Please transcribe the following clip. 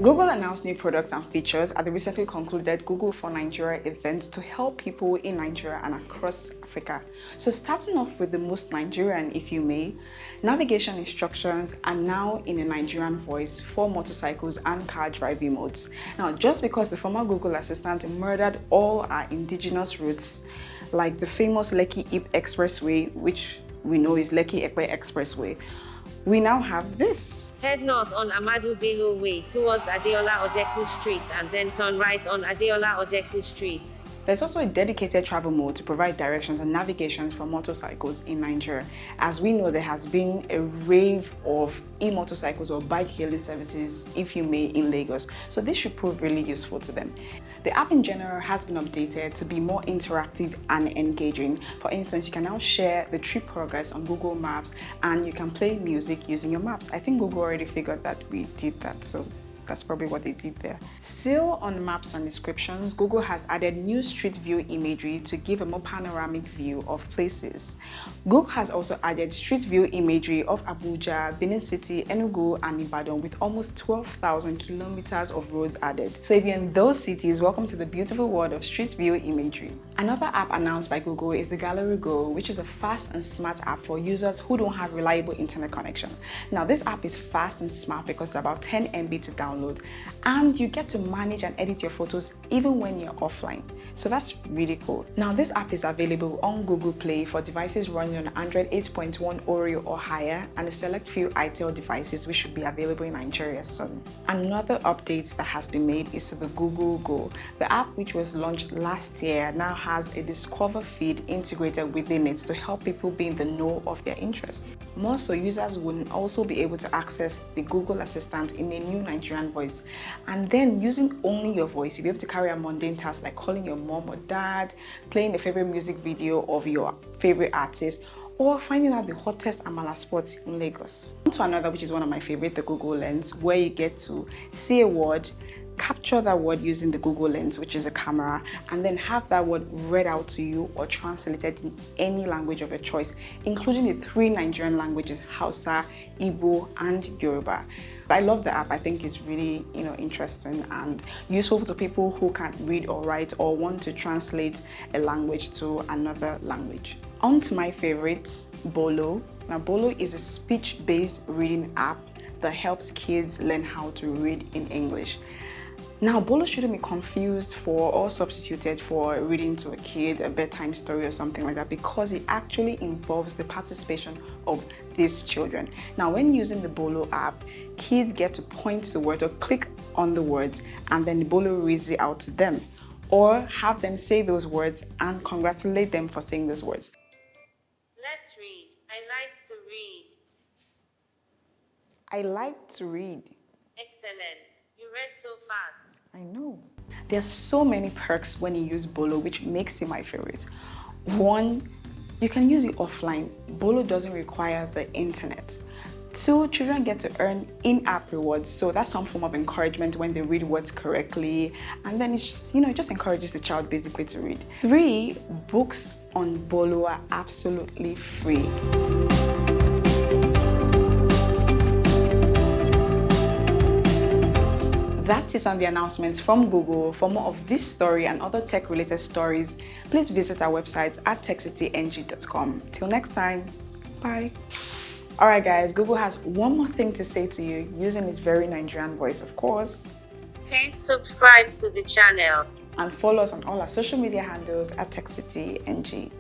Google announced new products and features at the recently concluded Google for Nigeria event to help people in Nigeria and across Africa. So starting off with the most Nigerian, if you may, navigation instructions are now in a Nigerian voice for motorcycles and car driving modes. Now, just because the former Google assistant murdered all our indigenous routes, like the famous Lekki-Ipe Expressway, which we know is Lekki-Ekpe Expressway, we now have this. Head north on Amadu Bello Way towards Adeola Odeku Street and then turn right on Adeola Odeku Street. There's also a dedicated travel mode to provide directions and navigations for motorcycles in Nigeria. As we know, there has been a rave of e-motorcycles or bike hailing services, if you may, in Lagos. So this should prove really useful to them. The app in general has been updated to be more interactive and engaging. For instance, you can now share the trip progress on Google Maps and you can play music using your maps. I think Google already figured that we did that, so that's probably what they did there. Still on maps and descriptions, Google has added new street view imagery to give a more panoramic view of places. Google has also added street view imagery of Abuja, Venice City, Enugu, and Ibadan with almost 12,000 kilometers of roads added. So if you're in those cities, welcome to the beautiful world of street view imagery. Another app announced by Google is the Gallery Go, which is a fast and smart app for users who don't have reliable internet connection. Now, this app is fast and smart because it's about 10 MB to download, and you get to manage and edit your photos even when you're offline. So that's really cool. Now, this app is available on Google Play for devices running on Android 8.1 Oreo or higher, and a select few ITEL devices which should be available in Nigeria soon. Another update that has been made is to the Google Go. The app, which was launched last year, now has a Discover feed integrated within it to help people be in the know of their interests. More so, users will also be able to access the Google Assistant in a new Nigerian voice, and then using only your voice, you'll be able to carry out mundane tasks like calling your mom or dad, playing a favorite music video of your favorite artist, or finding out the hottest amala spots in Lagos. On to another, which is one of my favorite, the Google Lens, where you get to see a word, capture that word using the Google Lens, which is a camera, and then have that word read out to you or translated in any language of your choice, including the 3 Nigerian languages, Hausa, Igbo, and Yoruba. I love the app. I think it's really, interesting and useful to people who can't read or write or want to translate a language to another language. On to my favorite, Bolo. Now, Bolo is a speech-based reading app that helps kids learn how to read in English. Now, Bolo shouldn't be confused for or substituted for reading to a kid a bedtime story or something like that, because it actually involves the participation of these children. Now, when using the Bolo app, kids get to point to words or click on the words, and then the Bolo reads it out to them, or have them say those words and congratulate them for saying those words. Let's read. I like to read. I like to read. Excellent. You read so fast. I know. There are so many perks when you use Bolo, which makes it my favorite. 1, you can use it offline. Bolo doesn't require the internet. 2, children get to earn in-app rewards, so that's some form of encouragement when they read words correctly, and then it's just, it just encourages the child basically to read. 3, books on Bolo are absolutely free. That's it on the announcements from Google. For more of this story and other tech-related stories, please visit our website at TechCityNG.com. Till next time, bye. Alright guys, Google has one more thing to say to you using its very Nigerian voice, of course. Please subscribe to the channel And follow us on all our social media handles at TechCityNG.